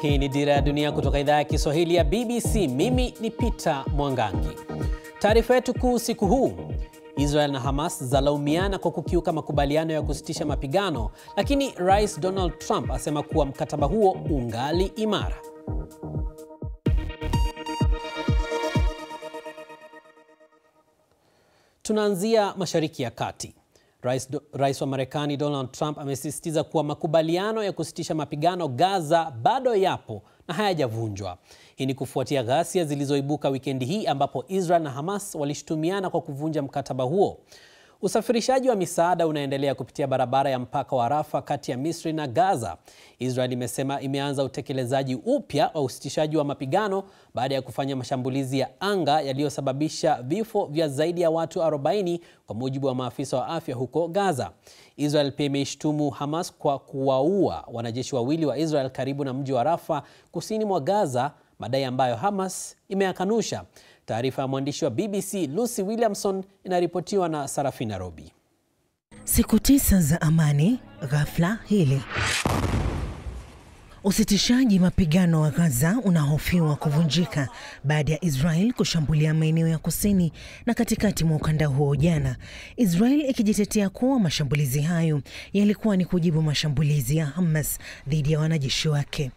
Hii ni Dira ya Dunia kutoka idhaa ya Kiswahili ya BBC. Mimi ni Peter Mwangangi. Taarifa yetu kuu siku huu: Israel na Hamas zalaumiana kwa kukiuka makubaliano ya kusitisha mapigano, lakini Rais Donald Trump asema kuwa mkataba huo ungali imara. Tunaanzia Mashariki ya Kati. Rais wa Marekani Donald Trump amesisitiza kuwa makubaliano ya kusitisha mapigano Gaza bado yapo na hayajavunjwa. Hii ni kufuatia ghasia zilizoibuka wikendi hii ambapo Israel na Hamas walishutumiana kwa kuvunja mkataba huo. Usafirishaji wa misaada unaendelea kupitia barabara ya mpaka wa Rafah kati ya Misri na Gaza. Israel imesema imeanza utekelezaji upya wa usitishaji wa mapigano baada ya kufanya mashambulizi ya anga yaliyosababisha vifo vya zaidi ya watu 40 kwa mujibu wa maafisa wa afya huko Gaza. Israel pia imeishtumu Hamas kwa kuwaua wanajeshi wawili wa Israel karibu na mji wa Rafah kusini mwa Gaza, madai ambayo Hamas imeyakanusha. Taarifa ya mwandishi wa BBC Lucy Williamson inaripotiwa na Sarafina Robi. Siku 9 za amani, ghafla hili. Usitishaji mapigano wa Gaza unahofiwa kuvunjika baada ya Israel kushambulia maeneo ya kusini na katikati mwa ukanda huo jana. Israel ikijitetea kuwa mashambulizi hayo yalikuwa ni kujibu mashambulizi ya Hamas dhidi ya wanajeshi wake.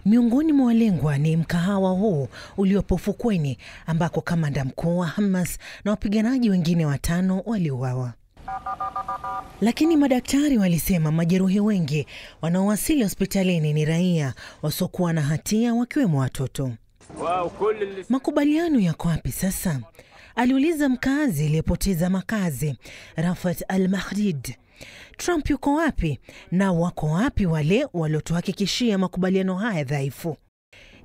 Miongoni mwa walengwa ni mkahawa huu uliopo fukweni ambako kamanda mkuu wa Hamas na wapiganaji wengine 5 waliuawa. Lakini madaktari walisema majeruhi wengi wanaowasili hospitalini ni raia wasiokuwa na hatia, wakiwemo watoto. Makubaliano yako wapi sasa? Aliuliza mkazi aliyepoteza makazi, Rafat Al-Mahdid. Trump yuko wapi na wako wapi wale waliotuhakikishia makubaliano haya dhaifu?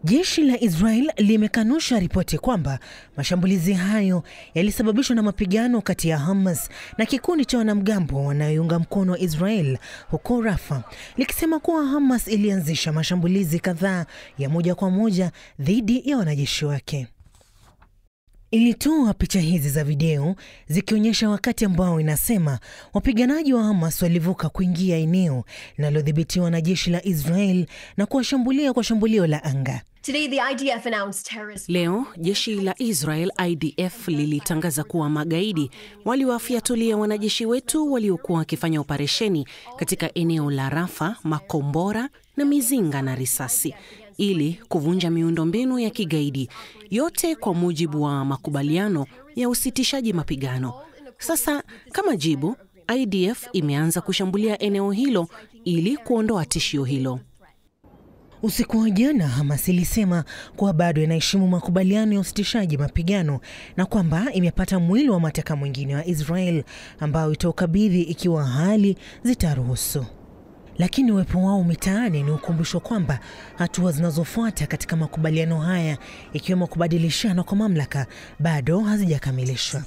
Jeshi la Israel limekanusha ripoti kwamba mashambulizi hayo yalisababishwa na mapigano kati ya Hamas na kikundi cha wanamgambo wanaoiunga mkono wa Israel huko Rafah, likisema kuwa Hamas ilianzisha mashambulizi kadhaa ya moja kwa moja dhidi ya wanajeshi wake. Ilitoa picha hizi za video zikionyesha wakati ambao inasema wapiganaji wa Hamas walivuka kuingia eneo linalodhibitiwa na jeshi la Israel na kuwashambulia kwa shambulio la anga. Leo jeshi la Israel IDF lilitangaza kuwa magaidi waliwafiatulia wanajeshi wetu waliokuwa wakifanya operesheni katika eneo la Rafah makombora na mizinga na risasi ili kuvunja miundombinu ya kigaidi, yote kwa mujibu wa makubaliano ya usitishaji mapigano. Sasa kama jibu, IDF imeanza kushambulia eneo hilo ili kuondoa tishio hilo. Usiku wa jana, Hamas ilisema kuwa bado inaheshimu makubaliano ya usitishaji mapigano na kwamba imepata mwili wa mateka mwingine wa Israel ambao itaukabidhi ikiwa hali zitaruhusu. Lakini uwepo wao mitaani ni ukumbusho kwamba hatua zinazofuata katika makubaliano haya, ikiwemo kubadilishana kwa mamlaka, bado hazijakamilishwa.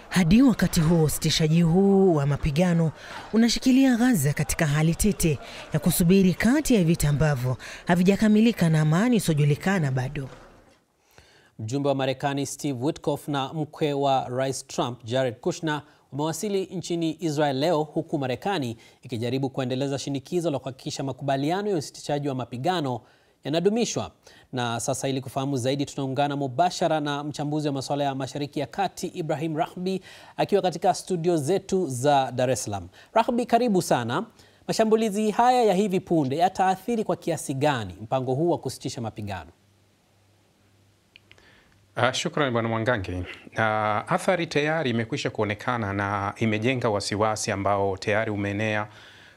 Hadi wakati huo, usitishaji huu wa mapigano unashikilia Gaza katika hali tete ya kusubiri kati ya vita ambavyo havijakamilika na amani isiyojulikana bado. Mjumbe wa Marekani Steve Witkoff na mkwe wa Rais Trump Jared Kushner wamewasili nchini Israel leo, huku Marekani ikijaribu kuendeleza shinikizo la kuhakikisha makubaliano ya usitishaji wa mapigano yanadumishwa. Na sasa, ili kufahamu zaidi, tunaungana mubashara na mchambuzi wa masuala ya Mashariki ya Kati Ibrahim Rahbi akiwa katika studio zetu za Dar es Salaam. Rahbi, karibu sana. Mashambulizi haya ya hivi punde yataathiri kwa kiasi gani mpango huu wa kusitisha mapigano? Shukrani bwana Mwangangi. Athari tayari imekwisha kuonekana na imejenga wasiwasi ambao tayari umeenea.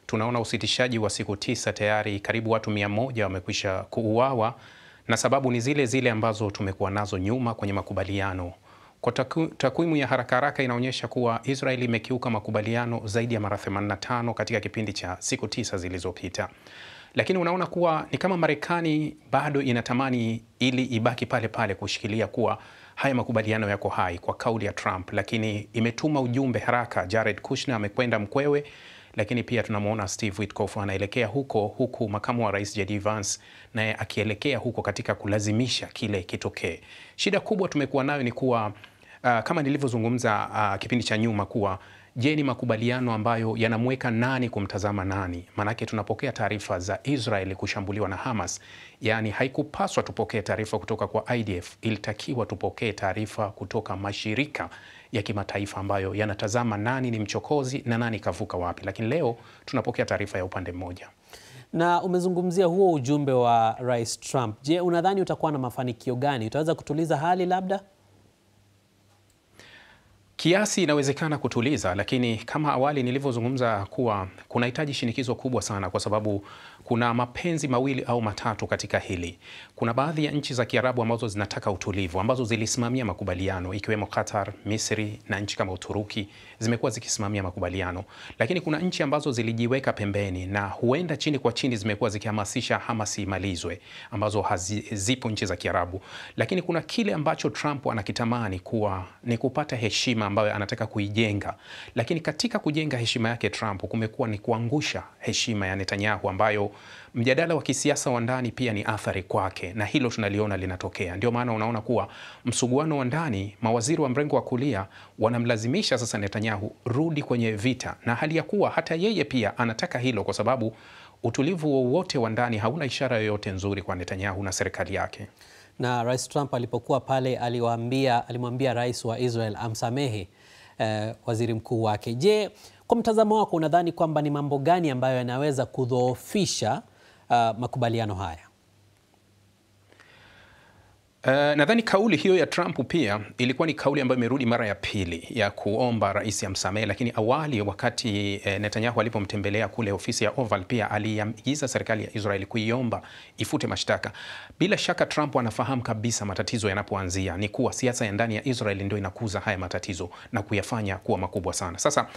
Tunaona usitishaji wa siku 9 tayari karibu watu 100 wamekwisha kuuawa, na sababu ni zile zile ambazo tumekuwa nazo nyuma kwenye makubaliano. Kwa takwimu ya haraka inaonyesha kuwa Israeli imekiuka makubaliano zaidi ya mara 85 katika kipindi cha siku 9 zilizopita. Lakini unaona kuwa ni kama Marekani bado inatamani ili ibaki pale pale kushikilia kuwa haya makubaliano yako hai kwa kauli ya Trump, lakini imetuma ujumbe haraka. Jared Kushner amekwenda mkwewe, lakini pia tunamuona Steve Witkoff anaelekea huku makamu wa rais JD Vance naye akielekea huko katika kulazimisha kile kitokee. Shida kubwa tumekuwa nayo ni kuwa kama nilivyozungumza kipindi cha nyuma kuwa je, ni makubaliano ambayo yanamweka nani kumtazama nani? Maanake tunapokea taarifa za Israel kushambuliwa na Hamas, yaani haikupaswa tupokee taarifa kutoka kwa IDF, ilitakiwa tupokee taarifa kutoka mashirika ya kimataifa ambayo yanatazama nani ni mchokozi na nani kavuka wapi, lakini leo tunapokea taarifa ya upande mmoja. Na umezungumzia huo ujumbe wa Rais Trump. Je, unadhani utakuwa na mafanikio gani? Utaweza kutuliza hali labda? Kiasi inawezekana kutuliza, lakini kama awali nilivyozungumza kuwa kunahitaji shinikizo kubwa sana, kwa sababu kuna mapenzi mawili au matatu katika hili. Kuna baadhi ya nchi za Kiarabu ambazo zinataka utulivu, ambazo zilisimamia makubaliano, ikiwemo Qatar, Misri na nchi kama Uturuki zimekuwa zikisimamia makubaliano. Lakini kuna nchi ambazo zilijiweka pembeni na huenda chini kwa chini zimekuwa zikihamasisha Hamas imalizwe, ambazo zipo nchi za Kiarabu. Lakini kuna kile ambacho Trump anakitamani kuwa ni kupata heshima ambayo anataka kuijenga. Lakini katika kujenga heshima yake Trump kumekuwa ni kuangusha heshima ya Netanyahu, ambayo mjadala wa kisiasa wa ndani pia ni athari kwake, na hilo tunaliona linatokea. Ndio maana unaona kuwa msuguano wa ndani, mawaziri wa mrengo wa kulia wanamlazimisha sasa Netanyahu rudi kwenye vita, na hali ya kuwa hata yeye pia anataka hilo, kwa sababu utulivu wowote wa ndani hauna ishara yoyote nzuri kwa Netanyahu na serikali yake. Na Rais Trump alipokuwa pale alimwambia rais wa Israel amsamehe waziri mkuu wake. Je, kwa mtazamo wako unadhani kwamba ni mambo gani ambayo yanaweza kudhoofisha makubaliano haya? Nadhani kauli hiyo ya Trump pia ilikuwa ni kauli ambayo imerudi mara ya pili ya kuomba rais amsamehe, lakini awali wakati Netanyahu alipomtembelea kule ofisi ya Oval pia aliagiza serikali ya Israel kuiomba ifute mashtaka. Bila shaka Trump anafahamu kabisa matatizo yanapoanzia ni kuwa siasa ya ndani ya Israel ndio inakuza haya matatizo na kuyafanya kuwa makubwa sana. Sasa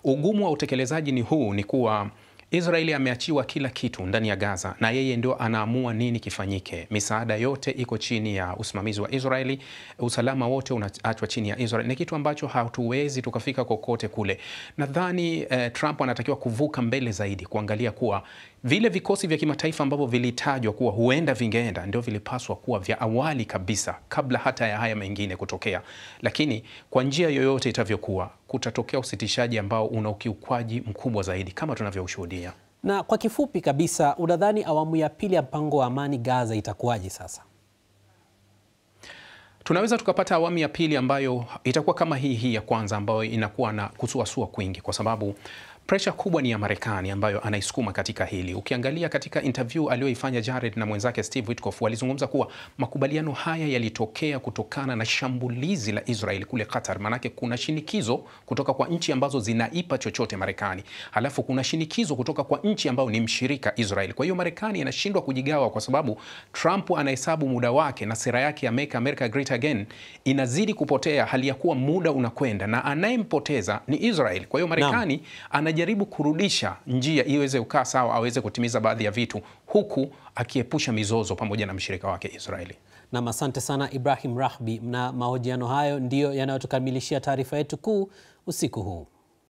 ugumu wa utekelezaji ni huu, ni kuwa Israeli ameachiwa kila kitu ndani ya Gaza na yeye ndio anaamua nini kifanyike. Misaada yote iko chini ya usimamizi wa Israeli, usalama wote unaachwa chini ya Israeli. Ni kitu ambacho hatuwezi tukafika kokote kule. Nadhani Trump anatakiwa kuvuka mbele zaidi, kuangalia kuwa vile vikosi vya kimataifa ambavyo vilitajwa kuwa huenda vingeenda ndio vilipaswa kuwa vya awali kabisa kabla hata ya haya mengine kutokea. Lakini kwa njia yoyote itavyokuwa, kutatokea usitishaji ambao una ukiukwaji mkubwa zaidi kama tunavyoshuhudia. Na kwa kifupi kabisa, unadhani awamu ya pili ya mpango wa amani Gaza itakuwaje sasa? Tunaweza tukapata awamu ya pili ambayo itakuwa kama hii ya kwanza, ambayo inakuwa na kusuasua kwingi, kwa sababu presha kubwa ni ya Marekani ambayo anaisukuma katika hili. Ukiangalia katika interview aliyoifanya Jared na mwenzake Steve Witkoff, walizungumza kuwa makubaliano haya yalitokea kutokana na shambulizi la Israel kule Qatar. Manake kuna shinikizo kutoka kwa nchi ambazo zinaipa chochote Marekani, halafu kuna shinikizo kutoka kwa nchi ambayo ni mshirika Israel. Kwa hiyo Marekani anashindwa kujigawa, kwa sababu Trump anahesabu muda wake na sera yake ya Make America Great Again inazidi kupotea, hali ya kuwa muda unakwenda na anayempoteza ni Israel. Kwa hiyo Marekani anajaribu kurudisha njia iweze kukaa sawa, aweze kutimiza baadhi ya vitu, huku akiepusha mizozo pamoja na mshirika wake Israeli. Na asante sana Ibrahim Rahbi, na mahojiano hayo ndiyo yanayotukamilishia taarifa yetu kuu usiku huu.